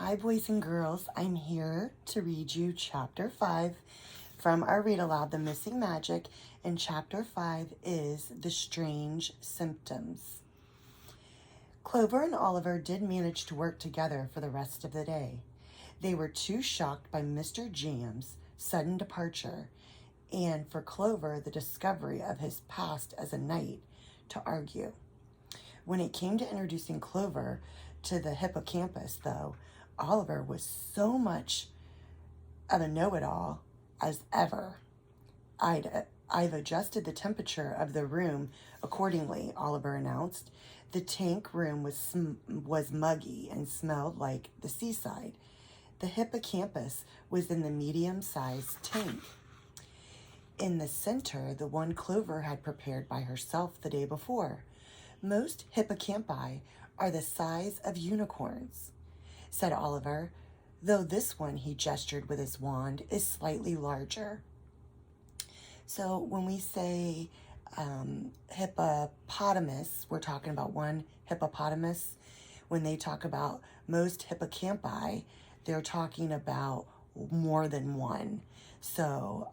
Hi, boys and girls. I'm here to read you Chapter 5 from our read aloud, The Missing Magic, and Chapter 5 is The Strange Symptoms. Clover and Oliver did manage to work together for the rest of the day. They were too shocked by Mr. Jam's sudden departure, and for Clover, the discovery of his past as a knight, to argue. When it came to introducing Clover to the hippocampus, though, Oliver was so much of a know-it-all as ever. I've adjusted the temperature of the room accordingly, Oliver announced. The tank room was muggy and smelled like the seaside. The hippocampus was in the medium-sized tank. In the center, the one Clover had prepared by herself the day before. Most hippocampi are the size of unicorns, said Oliver, though this one, he gestured with his wand, is slightly larger. So when we say hippopotamus, we're talking about one hippopotamus. When they talk about most hippocampi, they're talking about more than one. So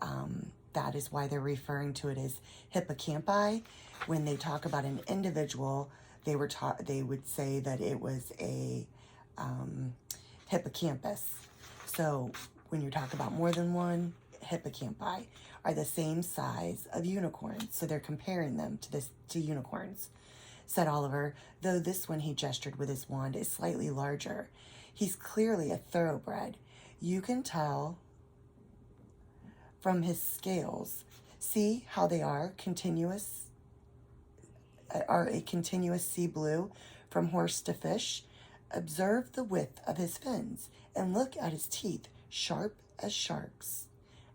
that is why they're referring to it as hippocampi. When they talk about an individual, they would say that it was a hippocampus. So when you're talking about more than one, hippocampi are the same size of unicorns. So they're comparing them to unicorns, said Oliver, though this one, he gestured with his wand, is slightly larger. He's clearly a thoroughbred. You can tell from his scales. See how they are a continuous sea blue from horse to fish. Observe the width of his fins and look at his teeth, sharp as sharks.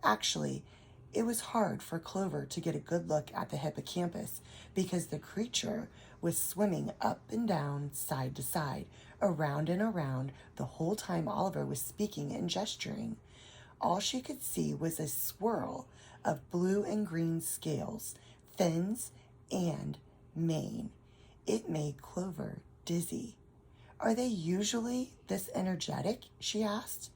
Actually, it was hard for Clover to get a good look at the hippocampus because the creature was swimming up and down, side to side, around and around the whole time Oliver was speaking and gesturing. All she could see was a swirl of blue and green scales, fins, and mane. It made Clover dizzy. Are they usually this energetic? She asked.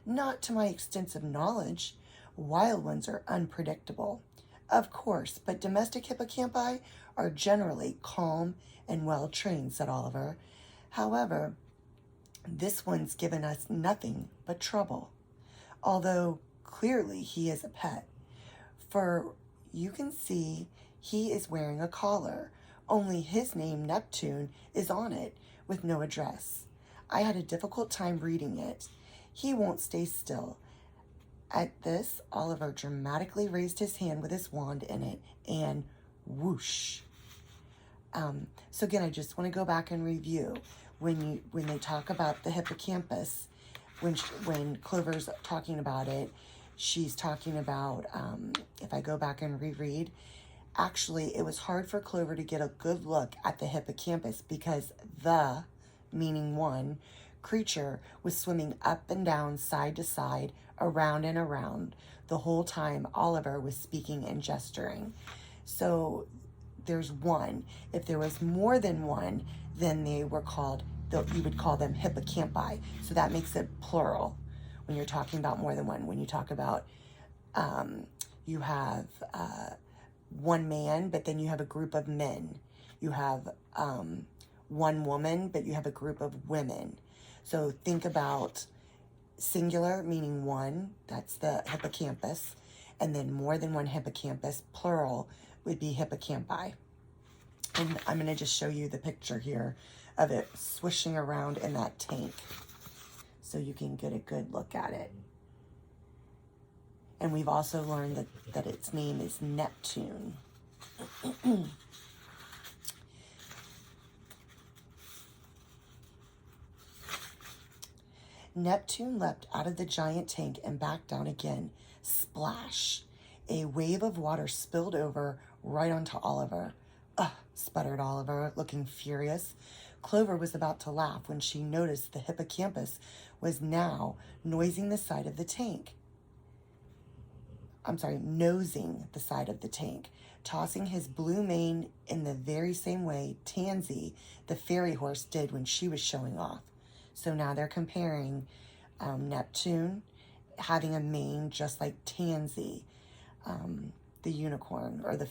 Not to my extensive knowledge. Wild ones are unpredictable. Of course, but domestic hippocampi are generally calm and well-trained, said Oliver. However, this one's given us nothing but trouble. Although clearly he is a pet. For you can see he is wearing a collar. Only his name, Neptune, is on it with no address. I had a difficult time reading it. He won't stay still. At this, Oliver dramatically raised his hand with his wand in it, and whoosh. So again, I just want to go back and review. When they talk about the hippocampus, when Clover's talking about it, she's talking about, if I go back and reread, actually, it was hard for Clover to get a good look at the hippocampus because the, meaning one, creature was swimming up and down, side to side, around and around the whole time Oliver was speaking and gesturing. So there's one. If there was more than one, then they were called, you would call them hippocampi. So that makes it plural when you're talking about more than one. When you talk about, you have one man, but then you have a group of men. You have one woman, but you have a group of women. So think about singular, meaning one, that's the hippocampus, and then more than one hippocampus, plural, would be hippocampi. And I'm going to just show you the picture here of it swishing around in that tank so you can get a good look at it. And we've also learned that its name is Neptune. Neptune leapt out of the giant tank and back down again. Splash! A wave of water spilled over right onto Oliver. Ugh, sputtered Oliver, looking furious. Clover was about to laugh when she noticed the hippocampus was now nosing the side of the tank. Nosing the side of the tank, tossing his blue mane in the very same way Tansy, the fairy horse, did when she was showing off. So now they're comparing Neptune having a mane just like Tansy, the unicorn, or the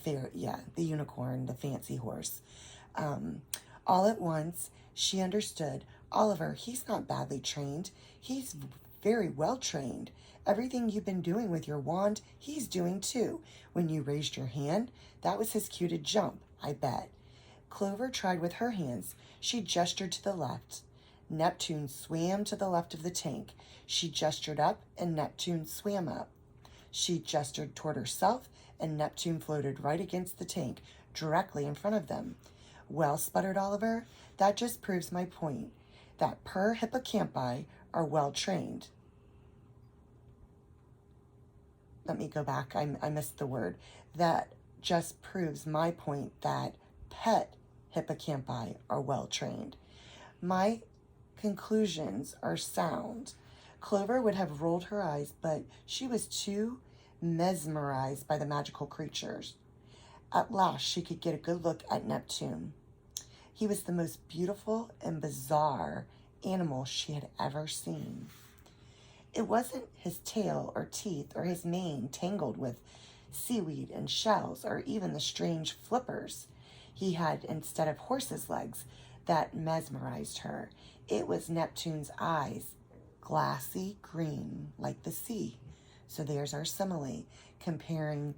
unicorn, the fancy horse. All at once, she understood, Oliver, he's not badly trained. He's very well trained. Everything you've been doing with your wand, he's doing too. When you raised your hand, that was his cue to jump, I bet. Clover tried with her hands. She gestured to the left. Neptune swam to the left of the tank. She gestured up, and Neptune swam up. She gestured toward herself, and Neptune floated right against the tank, directly in front of them. Well, sputtered Oliver, that just proves my point, that per hippocampi are well trained. Let me go back. I missed the word. That just proves my point that pet hippocampi are well trained. My conclusions are sound. Clover would have rolled her eyes, but she was too mesmerized by the magical creatures. At last, she could get a good look at Neptune. He was the most beautiful and bizarre animal she had ever seen. It wasn't his tail or teeth or his mane tangled with seaweed and shells or even the strange flippers he had instead of horse's legs that mesmerized her. It was Neptune's eyes, glassy green like the sea. So there's our simile, comparing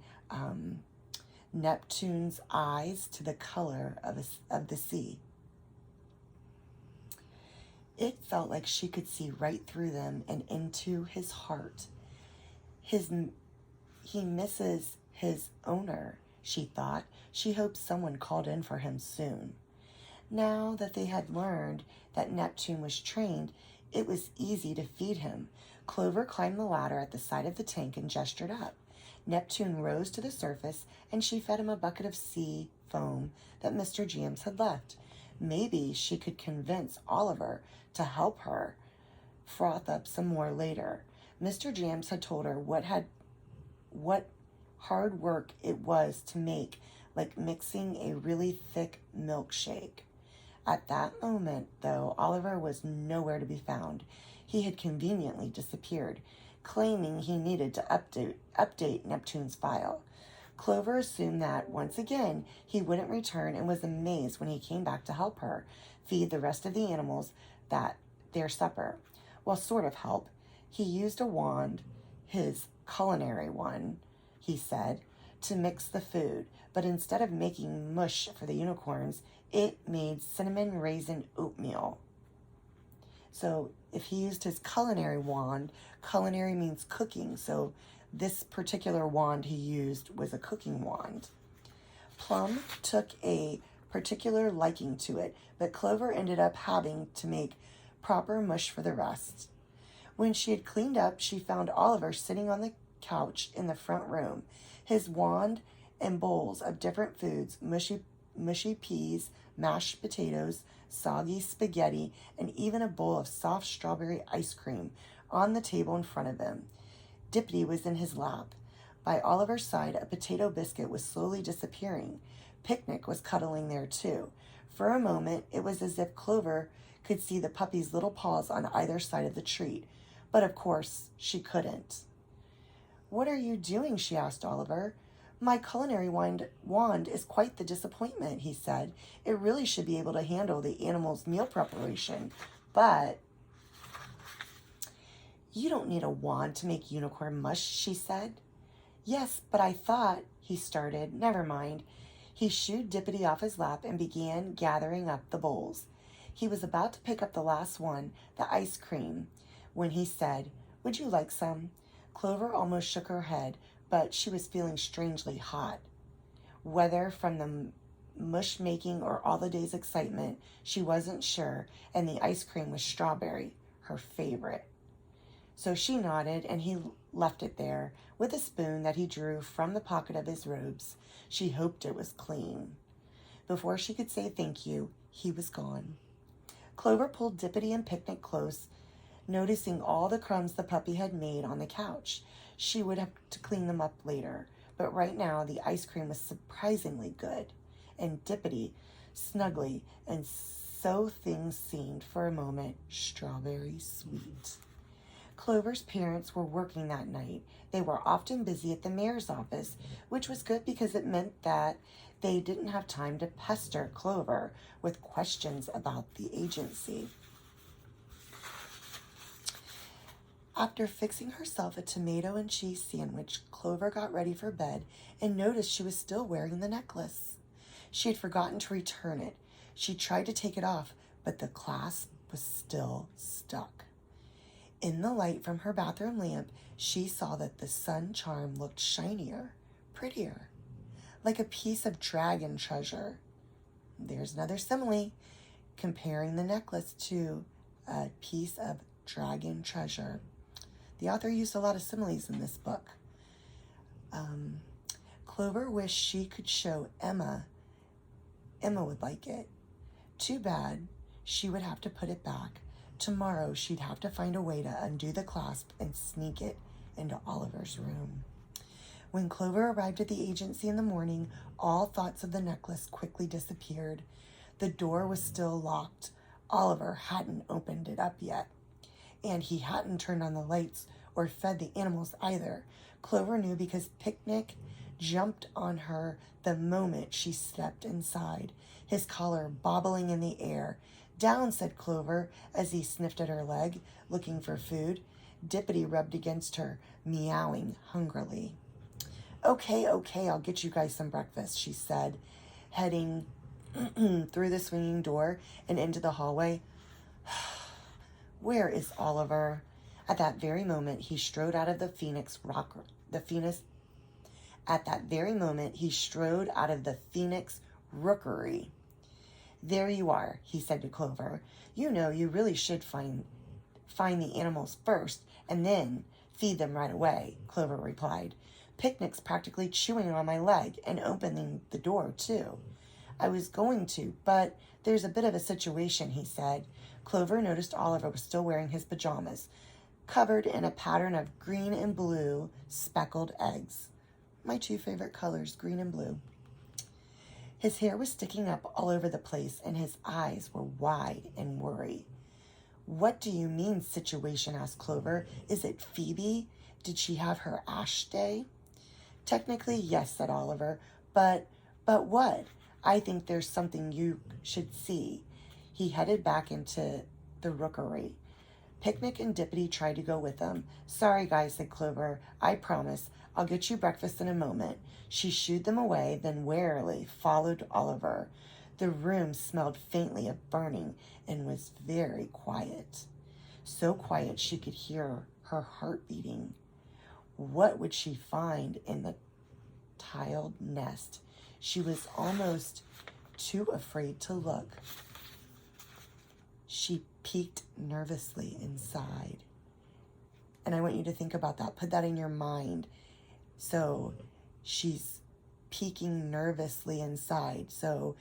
Neptune's eyes to the color of the sea. It felt like she could see right through them and into his heart. He misses his owner, she thought. She hoped someone called in for him soon. Now that they had learned that Neptune was trained, it was easy to feed him. Clover climbed the ladder at the side of the tank and gestured up. Neptune rose to the surface, and she fed him a bucket of sea foam that Mr. Jams had left. Maybe she could convince Oliver to help her froth up some more later. Mr. Jams had told her what hard work it was to make, like mixing a really thick milkshake. At that moment, though, Oliver was nowhere to be found. He had conveniently disappeared, claiming he needed to update Neptune's file. Clover assumed that, once again, he wouldn't return and was amazed when he came back to help her feed the rest of the animals their supper. Well, sort of help. He used a wand, his culinary one, he said, to mix the food, but instead of making mush for the unicorns, it made cinnamon raisin oatmeal. So if he used his culinary wand, culinary means cooking, so this particular wand he used was a cooking wand. Plum took a particular liking to it, but Clover ended up having to make proper mush for the rest. When she had cleaned up, she found Oliver sitting on the couch in the front room, his wand and bowls of different foods, mushy peas, mashed potatoes, soggy spaghetti, and even a bowl of soft strawberry ice cream on the table in front of him. Dippity was in his lap. By Oliver's side, a potato biscuit was slowly disappearing. Picnic was cuddling there too. For a moment, it was as if Clover could see the puppy's little paws on either side of the treat, but of course she couldn't. "What are you doing?" she asked Oliver. "My culinary wand is quite the disappointment," he said. "It really should be able to handle the animal's meal preparation, but..." "You don't need a wand to make unicorn mush," she said. "Yes, but I thought," he started. "Never mind." He shooed Dippity off his lap and began gathering up the bowls. He was about to pick up the last one, the ice cream, when he said, "Would you like some?" Clover almost shook her head, but she was feeling strangely hot. Whether from the mush making or all the day's excitement, she wasn't sure, and the ice cream was strawberry, her favorite. So she nodded, and he left it there with a spoon that he drew from the pocket of his robes. She hoped it was clean. Before she could say thank you, he was gone. Clover pulled Dippity and Picnic close, noticing all the crumbs the puppy had made on the couch. She would have to clean them up later, but right now the ice cream was surprisingly good, and Dippity, snugly and so things seemed for a moment strawberry sweet. Clover's parents were working that night. They were often busy at the mayor's office, which was good because it meant that they didn't have time to pester Clover with questions about the agency. After fixing herself a tomato and cheese sandwich, Clover got ready for bed and noticed she was still wearing the necklace. She had forgotten to return it. She tried to take it off, but the clasp was still stuck. In the light from her bathroom lamp, she saw that the sun charm looked shinier, prettier, like a piece of dragon treasure. There's another simile, comparing the necklace to a piece of dragon treasure. The author used a lot of similes in this book. Clover wished she could show Emma. Emma would like it. Too bad she would have to put it back. Tomorrow she'd have to find a way to undo the clasp and sneak it into Oliver's room. When Clover arrived at the agency in the morning, all thoughts of the necklace quickly disappeared. The door was still locked. Oliver hadn't opened it up yet, and he hadn't turned on the lights or fed the animals either. Clover knew because Picnic jumped on her the moment she stepped inside, his collar bobbling in the air. "Down," said Clover as he sniffed at her leg, looking for food. Dippity rubbed against her, meowing hungrily. Okay, I'll get you guys some breakfast," she said, heading through the swinging door and into the hallway. Where is Oliver? At that very moment, he strode out of the Phoenix Rookery. "There you are," he said to Clover. "You know, you really should find the animals first and then feed them right away," Clover replied. "Picnic's practically chewing on my leg and opening the door, too." "I was going to, but there's a bit of a situation," he said. Clover noticed Oliver was still wearing his pajamas, covered in a pattern of green and blue speckled eggs. My two favorite colors, green and blue. His hair was sticking up all over the place, and his eyes were wide in worry. "What do you mean, situation?" asked Clover. "Is it Phoebe? Did she have her ash day?" "Technically, yes," said Oliver. But what? I think there's something you should see." He headed back into the Rookery. Picnic and Dippity tried to go with him. "Sorry, guys," said Clover. "I promise. I'll get you breakfast in a moment." She shooed them away, then warily followed Oliver. The room smelled faintly of burning and was very quiet. So quiet she could hear her heart beating. What would she find in the tiled nest? She was almost too afraid to look. She peeked nervously inside. And I want you to think about that. Put that in your mind. So she's peeking nervously inside. So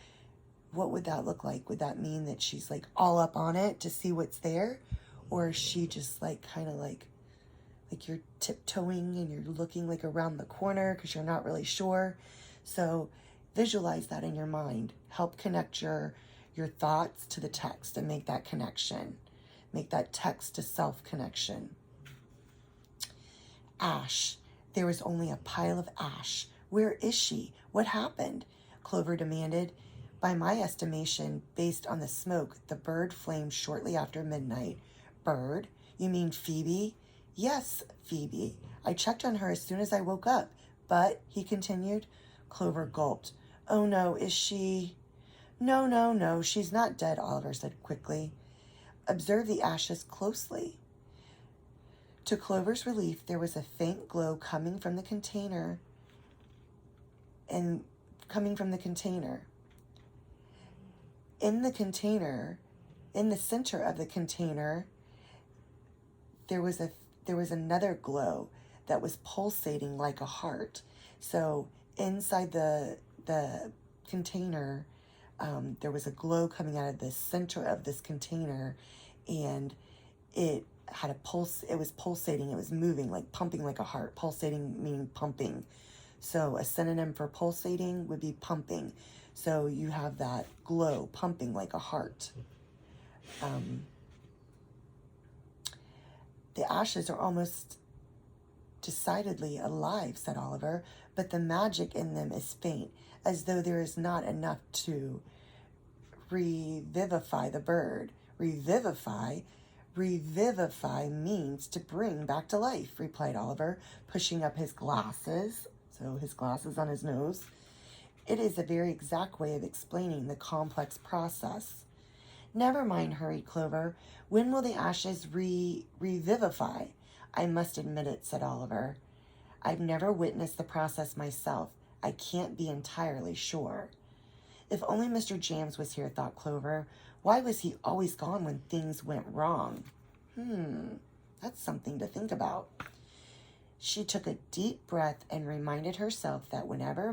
what would that look like? Would that mean that she's like all up on it to see what's there? Or is she just like kind of like you're tiptoeing and you're looking like around the corner because you're not really sure? So visualize that in your mind. Help connect your thoughts to the text and make that connection. Make that text to self connection. Ash. There was only a pile of ash. "Where is she? What happened?" Clover demanded. "By my estimation, based on the smoke, the bird flamed shortly after midnight." "Bird? You mean Phoebe?" "Yes, Phoebe. I checked on her as soon as I woke up. But," he continued. Clover gulped. "Oh no, is she?" No, she's not dead," Oliver said quickly. "Observe the ashes closely." To Clover's relief, there was a faint glow coming from the container. In the center of the container, there was another glow that was pulsating like a heart. So inside the container, there was a glow coming out of the center of this container, and it had a pulse. It was pulsating. It was moving, like pumping like a heart. Pulsating meaning pumping. So a synonym for pulsating would be pumping. So you have that glow pumping like a heart. The ashes are almost decidedly alive, said Oliver, but the magic in them is faint, as though there is not enough to revivify the bird. Revivify? Revivify means to bring back to life, replied Oliver, pushing up his glasses, so his glasses on his nose. It is a very exact way of explaining the complex process. Never mind, hurried Clover. When will the ashes revivify? I must admit it, said Oliver. I've never witnessed the process myself. I can't be entirely sure. If only Mr. Jams was here, thought Clover. Why was he always gone when things went wrong? That's something to think about. She took a deep breath and reminded herself that whenever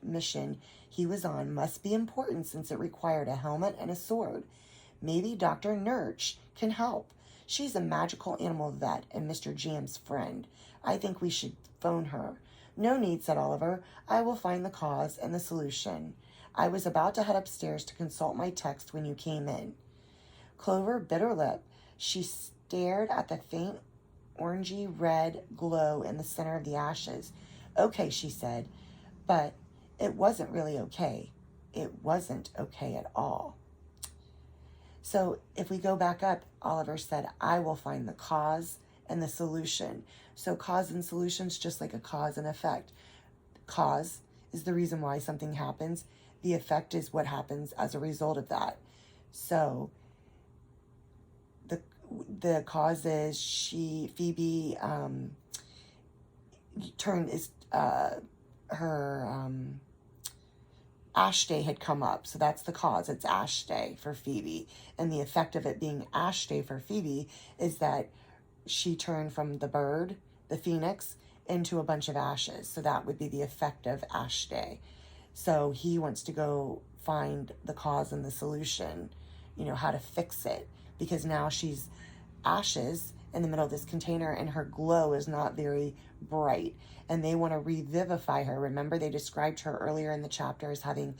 mission he was on must be important since it required a helmet and a sword. Maybe Dr. Nurch can help. She's a magical animal vet and Mr. Jam's friend. I think we should phone her. No need, said Oliver. I will find the cause and the solution. I was about to head upstairs to consult my text when you came in. Clover bit her lip. She stared at the faint orangey red glow in the center of the ashes. Okay, she said, but it wasn't really okay. It wasn't okay at all. So if we go back up, Oliver said, I will find the cause and the solution. So cause and solution is just like a cause and effect. Cause is the reason why something happens. The effect is what happens as a result of that. So the cause is Phoebe her Ash Day had come up. So that's the cause. It's Ash Day for Phoebe. And the effect of it being Ash Day for Phoebe is that she turned from the bird, the phoenix, into a bunch of ashes. So that would be the effect of Ash Day. So he wants to go find the cause and the solution, how to fix it. Because now she's ashes in the middle of this container and her glow is not very bright. And they want to revivify her. Remember, they described her earlier in the chapter as having,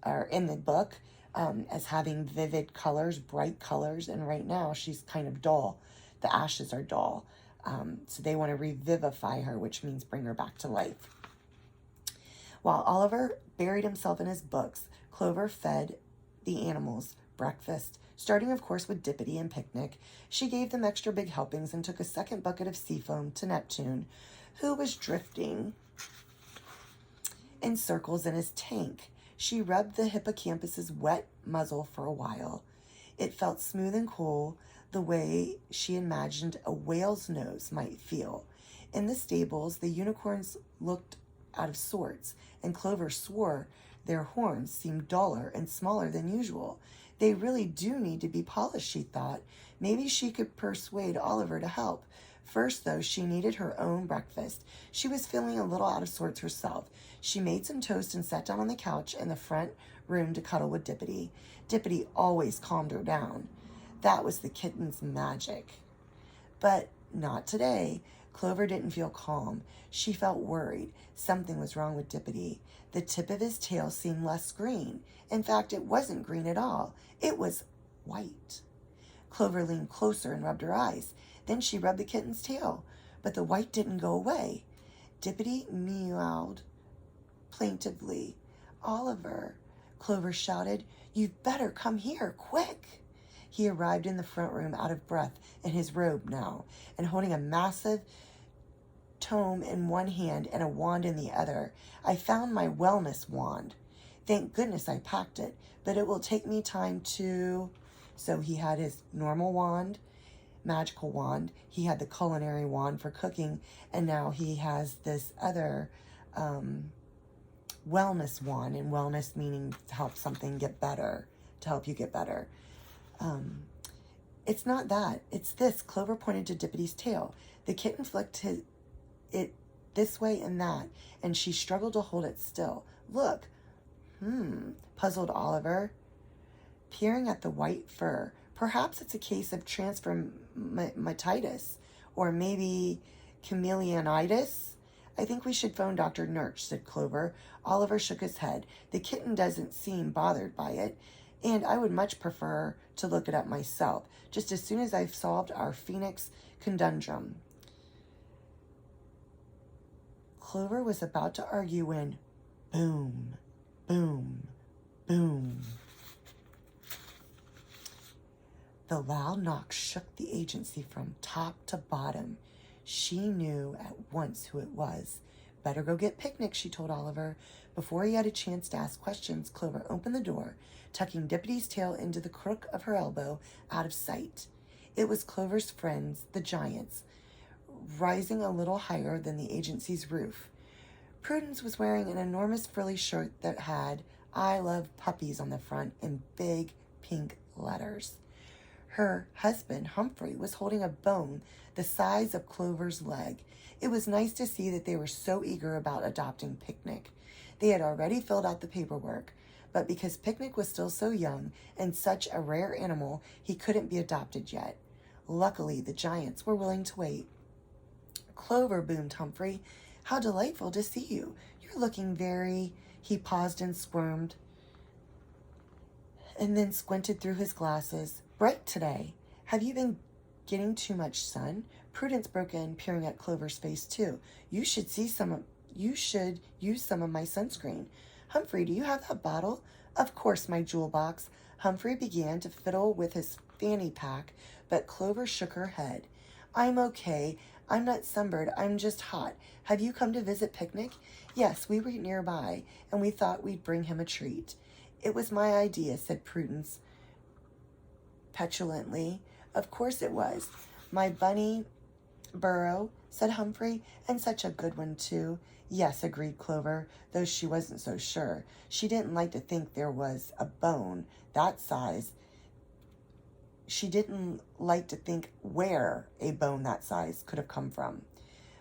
or in the book, as having vivid colors, bright colors. And right now she's kind of dull. The ashes are dull. So they want to revivify her, which means bring her back to life. While Oliver buried himself in his books, Clover fed the animals breakfast, starting, of course, with Dippity and Picnic. She gave them extra big helpings and took a second bucket of sea foam to Neptune, who was drifting in circles in his tank. She rubbed the hippocampus's wet muzzle for a while. It felt smooth and cool, the way she imagined a whale's nose might feel. In the stables, the unicorns looked out of sorts, and Clover swore their horns seemed duller and smaller than usual. They really do need to be polished, she thought. Maybe she could persuade Oliver to help. First, though, she needed her own breakfast. She was feeling a little out of sorts herself. She made some toast and sat down on the couch in the front room to cuddle with Dippity. Dippity always calmed her down. That was the kitten's magic. But not today. Clover didn't feel calm. She felt worried. Something was wrong with Dippity. The tip of his tail seemed less green. In fact, it wasn't green at all. It was white. Clover leaned closer and rubbed her eyes. Then she rubbed the kitten's tail, but the white didn't go away. Dippity meowed plaintively. Oliver, Clover shouted, you'd better come here, quick. He arrived in the front room out of breath in his robe now, and holding a massive tome in one hand and a wand in the other. I found my wellness wand. Thank goodness I packed it, but it will take me time to... So he had his normal wand, magical wand. He had the culinary wand for cooking, and now he has this other wellness wand, and wellness meaning to help something get better, to help you get better. It's not that. It's this. Clover pointed to Dippity's tail. The kitten flicked it this way and that, and she struggled to hold it still. Look. Puzzled Oliver, peering at the white fur. Perhaps it's a case of transformatitis, or maybe chameleonitis. I think we should phone Dr. Nurch, said Clover. Oliver shook his head. The kitten doesn't seem bothered by it. And I would much prefer to look it up myself, just as soon as I've solved our Phoenix conundrum. Clover was about to argue when boom, boom, boom. The loud knock shook the agency from top to bottom. She knew at once who it was. Better go get Picnic, she told Oliver. Before he had a chance to ask questions, Clover opened the door, tucking Dippity's tail into the crook of her elbow, out of sight. It was Clover's friends, the giants, rising a little higher than the agency's roof. Prudence was wearing an enormous frilly shirt that had "I love puppies" on the front in big pink letters. Her husband, Humphrey, was holding a bone the size of Clover's leg. It was nice to see that they were so eager about adopting Picnic. They had already filled out the paperwork, but because Picnic was still so young and such a rare animal, he couldn't be adopted yet. Luckily, the giants were willing to wait. "Clover," boomed Humphrey, "how delightful to see you. You're looking very—" He paused and squirmed, and then squinted through his glasses. "Bright today. Have you been getting too much sun?" Prudence broke in, peering at Clover's face too. You should use some of my sunscreen." "Humphrey, do you have that bottle?" "Of course, my jewel box." Humphrey began to fiddle with his fanny pack, but Clover shook her head. "I'm okay. I'm not sunburned. I'm just hot. Have you come to visit Picnic?" "Yes, we were nearby, and we thought we'd bring him a treat." "It was my idea," said Prudence petulantly. "Of course it was. My bunny burrow," said Humphrey, "and such a good one, too." "Yes," agreed Clover, though she wasn't so sure. She didn't like to think there was a bone that size. She didn't like to think where a bone that size could have come from.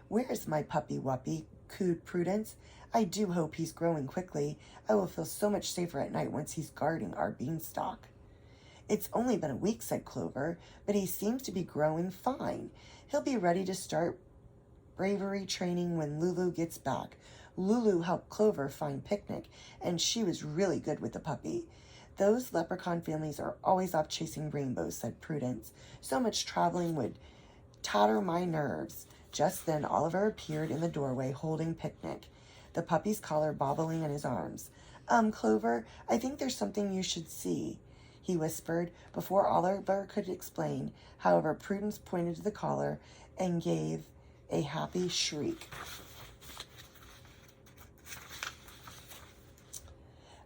"Where's my puppy Wuppy?" cooed Prudence. "I do hope he's growing quickly. I will feel so much safer at night once he's guarding our beanstalk." "It's only been a week," said Clover, "but he seems to be growing fine. He'll be ready to start bravery training when Lulu gets back." Lulu helped Clover find Picnic, and she was really good with the puppy. "Those leprechaun families are always off chasing rainbows," said Prudence. "So much traveling would tatter my nerves." Just then Oliver appeared in the doorway holding Picnic, the puppy's collar bobbling in his arms. Clover, I think there's something you should see," he whispered. Before Oliver could explain, however, Prudence pointed to the collar and gave a happy shriek.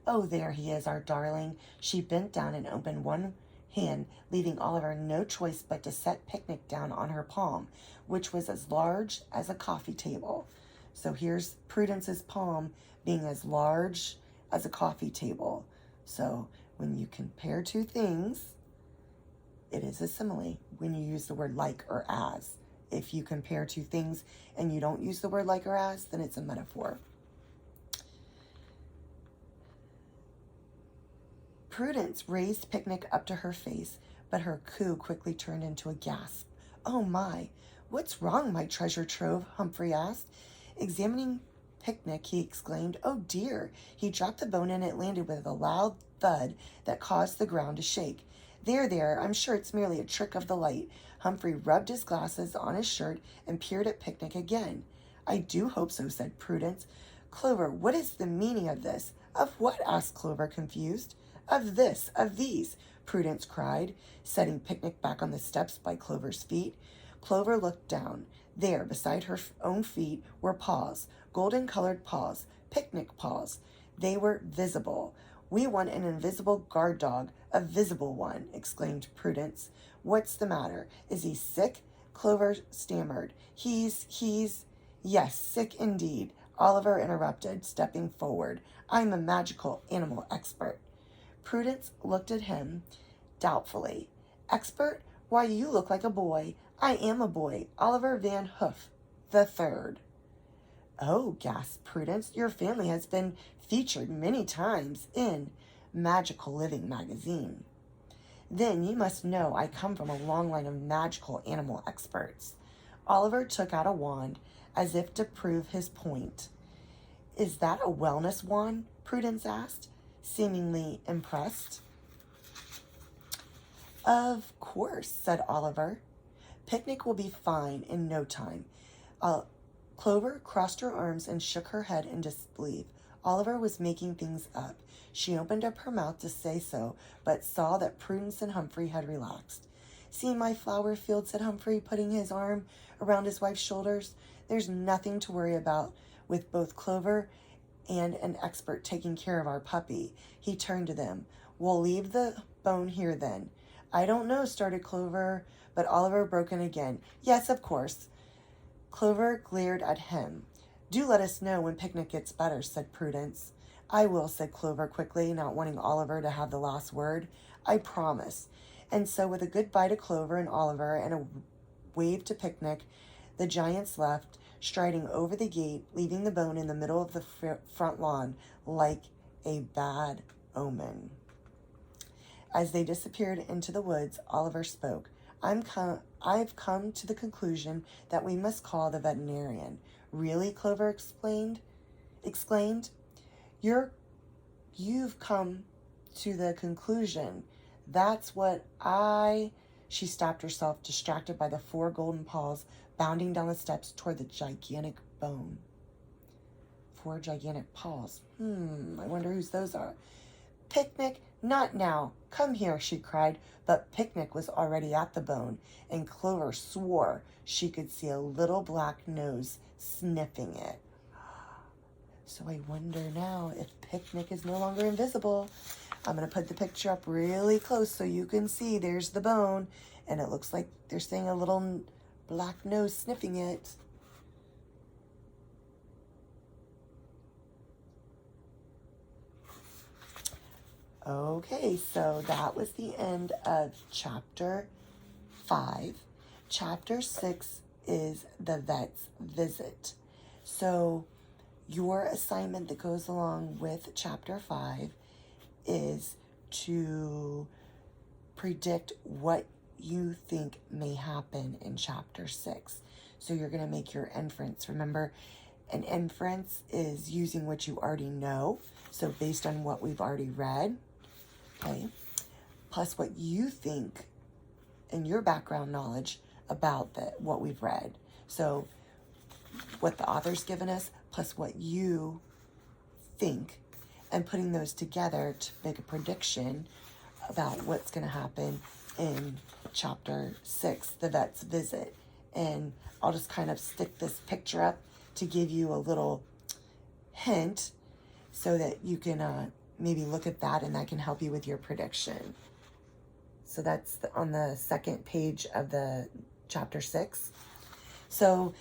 "Oh, there he is, our darling." She bent down and opened one hand, leaving Oliver no choice but to set Picnic down on her palm, which was as large as a coffee table. So here's Prudence's palm being as large as a coffee table. So when you compare two things, it is a simile when you use the word like or as. If you compare two things and you don't use the word like or as, then it's a metaphor. Prudence raised Picnic up to her face, but her coo quickly turned into a gasp. "Oh my, what's wrong, my treasure trove?" Humphrey asked. Examining Picnic, he exclaimed, "Oh dear!" He dropped the bone and it landed with a loud thud that caused the ground to shake. There, I'm sure it's merely a trick of the light." Humphrey rubbed his glasses on his shirt and peered at Picnic again. "I do hope so," said Prudence. "Clover, what is the meaning of this?" "Of what?" asked Clover, confused. "Of these," Prudence cried, setting Picnic back on the steps by Clover's feet. Clover looked down. There, beside her own feet, were paws, golden-colored paws, Picnic paws. They were visible. "We want an invisible guard dog, a visible one," exclaimed Prudence. "What's the matter? Is he sick?" Clover stammered. He's... "Yes, sick indeed," Oliver interrupted, stepping forward. "I'm a magical animal expert." Prudence looked at him doubtfully. "Expert? Why, you look like a boy." "I am a boy, Oliver Van Hoof the Third." "Oh," gasped Prudence, "your family has been featured many times in Magical Living magazine." "Then you must know I come from a long line of magical animal experts." Oliver took out a wand as if to prove his point. "Is that a wellness wand?" Prudence asked, seemingly impressed. Of course, said Oliver. Picnic will be fine in no time. Clover crossed her arms and shook her head in disbelief. Oliver was making things up. She opened up her mouth to say so, but saw that Prudence and Humphrey had relaxed. See my flower field, said Humphrey, putting his arm around his wife's shoulders. There's nothing to worry about with both Clover and an expert taking care of our puppy. He turned to them. We'll leave the bone here then. I don't know, started Clover, but Oliver broke in again. Yes, of course. Clover glared at him. Do let us know when Picnic gets better, said Prudence. I will, said Clover quickly, not wanting Oliver to have the last word. I promise. And so with a goodbye to Clover and Oliver and a wave to Picnic, the giants left, striding over the gate, leaving the bone in the middle of the front lawn like a bad omen. As they disappeared into the woods, Oliver spoke. I've come to the conclusion that we must call the veterinarian. Really? Clover exclaimed. You've come to the conclusion. That's what She stopped herself, distracted by the 4 golden paws bounding down the steps toward the gigantic bone. 4 gigantic paws. I wonder whose those are. Picnic, not now. Come here, she cried. But Picnic was already at the bone, and Clover swore she could see a little black nose sniffing it. So I wonder now if Picnic is no longer invisible. I'm going to put the picture up really close so you can see. There's the bone, and it looks like they're seeing a little black nose sniffing it. Okay, so that was the end of chapter 5. Chapter 6 is the vet's visit. So your assignment that goes along with chapter 5 is to predict what you think may happen in chapter 6. So you're going to make your inference. Remember, an inference is using what you already know. So based on what we've already read, okay, plus what you think and your background knowledge about what we've read. So what the author's given us, plus what you think, and putting those together to make a prediction about what's going to happen in chapter 6, the vet's visit. And I'll just kind of stick this picture up to give you a little hint so that you can maybe look at that, and that can help you with your prediction. So that's on the second page of the chapter 6. So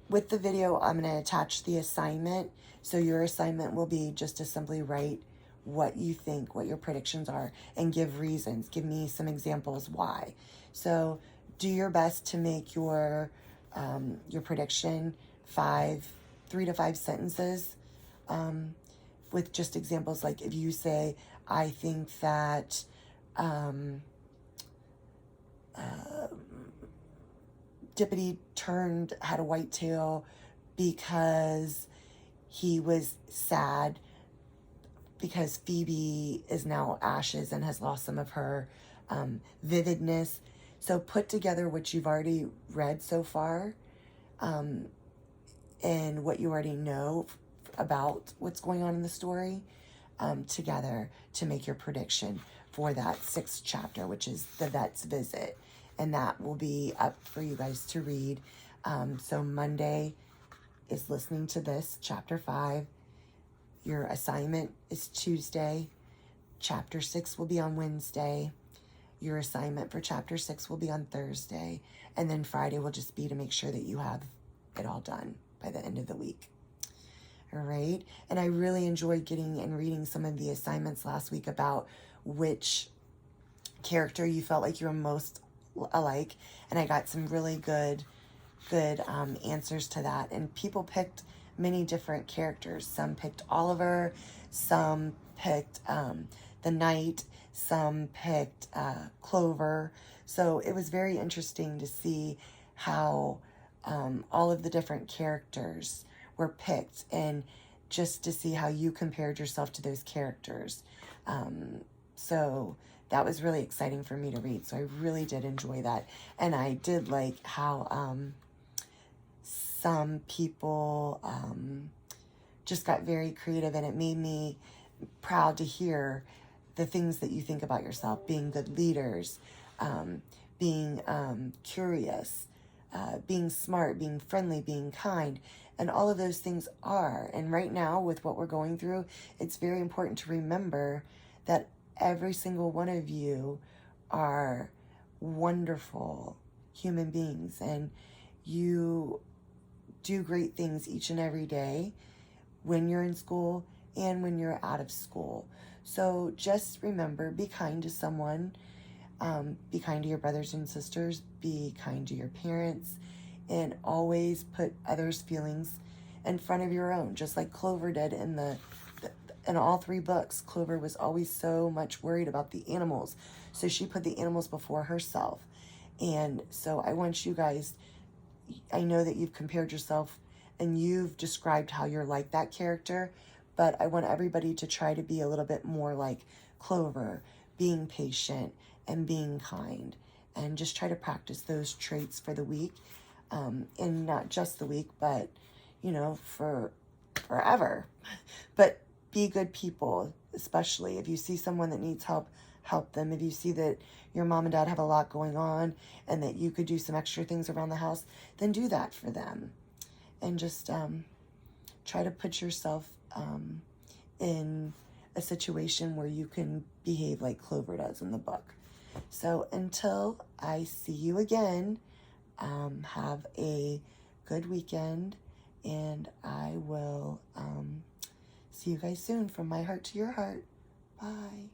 with the video, I'm going to attach the assignment. So your assignment will be just to simply write what you think, what your predictions are, and give reasons. Give me some examples why. So do your best to make your prediction 3 to 5 sentences, with just examples. Like if you say, I think that Dippity had a white tail because he was sad because Phoebe is now ashes and has lost some of her vividness. So put together what you've already read so far, and what you already know about what's going on in the story, together to make your prediction for that 6th chapter, which is the vet's visit. And that will be up for you guys to read. So Monday is listening to this, chapter 5. Your assignment is Tuesday. Chapter 6 will be on Wednesday. Your assignment for chapter 6 will be on Thursday. And then Friday will just be to make sure that you have it all done by the end of the week. All right. And I really enjoyed getting and reading some of the assignments last week about which character you felt like you were most alike. And I got some really good answers to that. And people picked many different characters. Some picked Oliver, some picked the knight, some picked Clover. So it was very interesting to see how all of the different characters were picked, and just to see how you compared yourself to those characters. So that was really exciting for me to read. So I really did enjoy that. And I did like how some people just got very creative, and it made me proud to hear the things that you think about yourself, being good leaders, being curious, being smart, being friendly, being kind, and all of those things are. And right now, with what we're going through, it's very important to remember that every single one of you are wonderful human beings, and you do great things each and every day when you're in school and when you're out of school. So just remember, be kind to someone, be kind to your brothers and sisters, be kind to your parents, and always put others' feelings in front of your own, just like Clover did in all 3 books. Clover was always so much worried about the animals, so she put the animals before herself. And so I want you guys, I know that you've compared yourself and you've described how you're like that character, but I want everybody to try to be a little bit more like Clover, being patient and being kind, and just try to practice those traits for the week, and not just the week, but, you know, for forever. But be good people, especially if you see someone that needs help, help them. If you see that your mom and dad have a lot going on and that you could do some extra things around the house, then do that for them. And just try to put yourself in a situation where you can behave like Clover does in the book. So until I see you again, have a good weekend, and I will see you guys soon. From my heart to your heart. Bye.